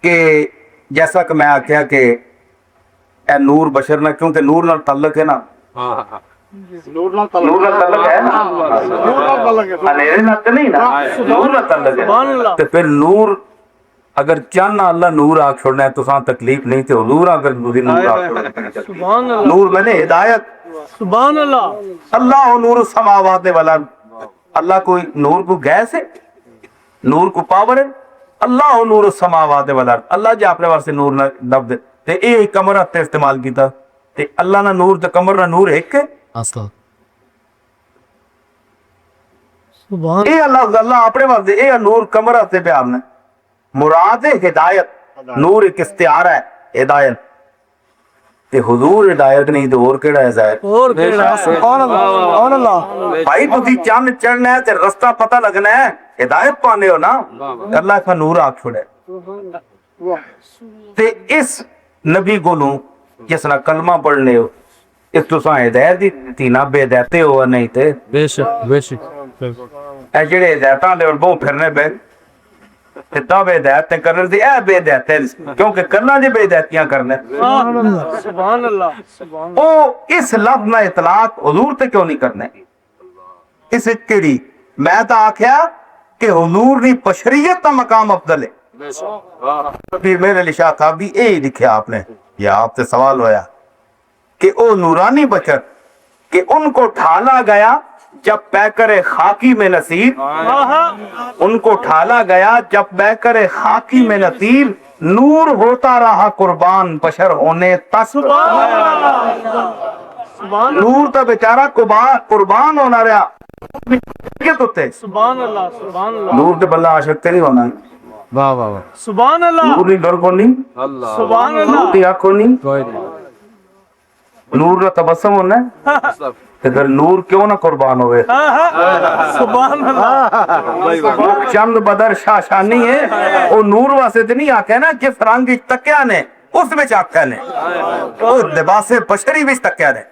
کہ جیسا کہ میں آخیا کہ اے نور بشر نہ کیونکہ نور نال تعلق ہے نا نور نال تعلق ہے نا اندھیرے نال تے نہیں نا نور نال تعلق ہے تے پھر نور اگر چاہنا اللہ نور آکھ چھوڑنا ہے تو ساں تکلیف نہیں تے حضور اگر نور آکھ چھوڑنا ہے نور میں نے ہدایت سبحان اللہ اللہ نور السماوات والارض اللہ کوئی نور کو گیس ہے نور کو پاور ہے اللہ نور السماوات والارض اللہ جی اپنے واسطے نور نہ لفظ تے اے کمرہ تے استعمال کیتا تے اللہ نہ نور تے کمر نہ نور ایک ہے سبحان اے اللہ اپنے واسطے اے نور کمرہ تے بیان ہے مراد ہے ہدایت نور ایک استعارہ ہے ہدایت تے حضور ہدایت نہیں تو اور کیڑا ہے ظاہر اور کیڑا سبحان اللہ سبحان اللہ بھائی تسی چاند چڑھنا ہے تے رستہ پتہ لگنا ہے ہدایت پانے ہو نا اللہ کا نور آکھ چھوڑے تے اس نبی گولوں جس نہ کلمہ پڑھنے ہو اس تو ساں ہدایت دی نا بے ہدایتے ہو نہیں تے بے شک اے جڑے ہدایتاں دے اور بہوں پھرنے بے تے تا بے ہدایت تے کرنے دی اے بے ہدایت کیونکہ کرنا جی بے ہدایتیاں کرنے سبحان اللہ او اس لفظ نہ اطلاق حضور تے کیوں نہیں کرنے اس کیڑی میں تا آکھیا کہ حضور دی بشریت کا مقام افضل ہے پھر میرے لیے شاہ صاحب بھی یہی لکھیا آپ نے یا آپ سے سوال ہویا کہ او نورانی بشر کہ ان کو ڈھالا گیا جب پیکر خاکی میں نصیر ان کو ڈھالا گیا جب پیکر خاکی میں نصیر نور ہوتا رہا قربان بشر ہونے تک نور تا بیچارہ قربان ہونا رہا سبحان اللہ سبحان اللہ نور تے بلہ عاشق تے نہیں ہونا واہ واہ واہ سبحان اللہ نور نہیں ڈر کو نہیں سبحان اللہ نور دی آنکھوں نہیں نور نہ تبسم ہونا ہے تے پھر نور کیوں نہ قربان ہوئے سبحان اللہ چند بدر شاشانی ہے وہ نور واسطے تے نہیں آکھے نا جس رنگ وچ تکیا نے اس وچ آکھے نے او لباس بشری وچ تکیا نے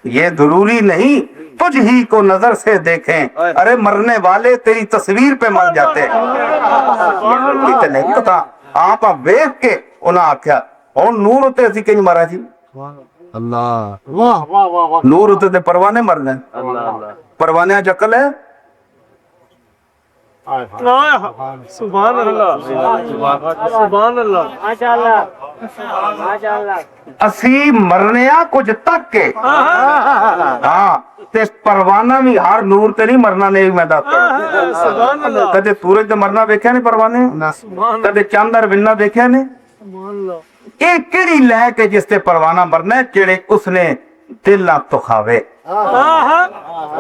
یہ ضروری نہیں تجھ ہی کو نظر سے دیکھیں ارے مرنے والے تیری تصویر پہ مر جاتے اتنے پتا آپ ویکھ کے انہاں آکھیا اور نور ہوتے اسی کہیں مرا جی اللہ واہ واہ واہ نور ہوتے تے پروانے مرنے پروانے چکل ہے سبحان اللہ سبحان اللہ ماشاءاللہ اسی مرنیا کچھ تک کے ہاں تے پروانہ بھی ہر نور تے نہیں مرنا نہیں میں دستا سبحان اللہ کدے سورج تے مرنا دیکھیا نہیں پروانے کدے چاند اور بننا دیکھیا نہیں سبحان اللہ یہ کیڑی لے کے جس تے پروانہ مرنا ہے جڑے اس نے دل نہ تو کھاوے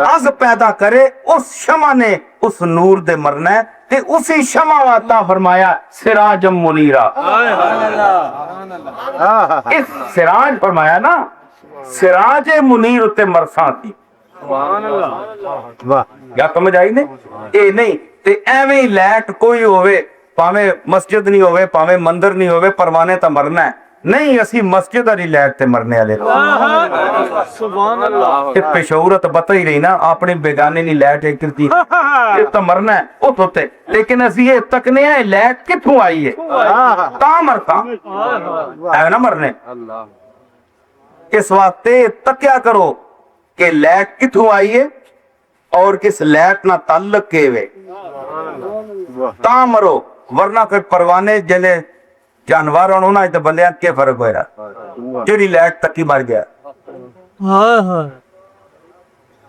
از پیدا کرے اس شمع نے اس نور دے مرنا ہے تے اسی شمع عطا فرمایا سراجم منیرہ اس سراج فرمایا نا سراج منیر تے مرساں تھی کیا سمجھ آئی نے اے نہیں تے ایویں لائٹ کوئی ہوئے پاویں مسجد نہیں ہوئے پاویں مندر نہیں ہوئے پروانے تا مرنا ہے نہیں اسی مسجد اور لائٹ تے مرنے والے سبحان اللہ یہ پشہورت بتا ہی رہی نا اپنے بیگانے نہیں لائٹ ایک کرتی یہ تو مرنا ہے وہ ہوتے لیکن اسی یہ تکنے ہیں لائٹ کتوں آئی ہے تا مرتا ہے نا مرنے اس واسطے تکیا کرو کہ لائٹ کتوں آئی ہے اور کس لائٹ نہ تعلق کے ہوئے تا مرو ورنہ کوئی پروانے جلے جانور ہونا ہے تو بندیاں کیا فرق ہوئے رہا جڑی لائٹ تک ہی مر گیا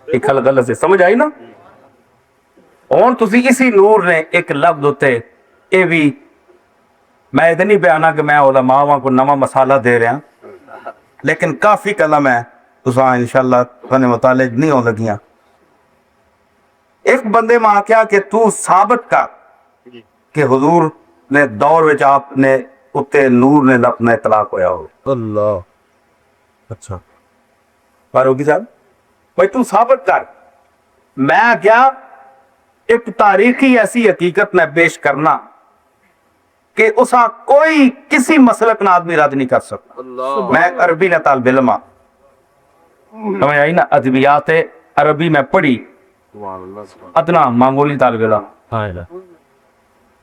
ایک غلط سے سمجھ آئی نا اور تسی اسی نور نے ایک لفظ ہوتے اے بھی میں ادھر نہیں بیانا کہ میں علماء وہاں کو نواں مسالہ دے رہا لیکن کافی کلم ہے تساں انشاءاللہ تھانے متعلق نہیں ہو لگیاں ایک بندے میں آکھیا کہ تو ثابت کا کہ حضور نے دور وچ آپ نے اتے نور نے اپنا اطلاق ہویا ہو اللہ اچھا فاروقی صاحب بھائی تم ثابت کر میں کیا ایک تاریخی ایسی حقیقت میں پیش کرنا کہ اسا کوئی کسی مسلک نہ آدمی رد نہیں کر سکتا میں عربی نے طالب علم سمجھ آئی نا ادبیات عربی میں پڑھی ادنا معمولی طالب علم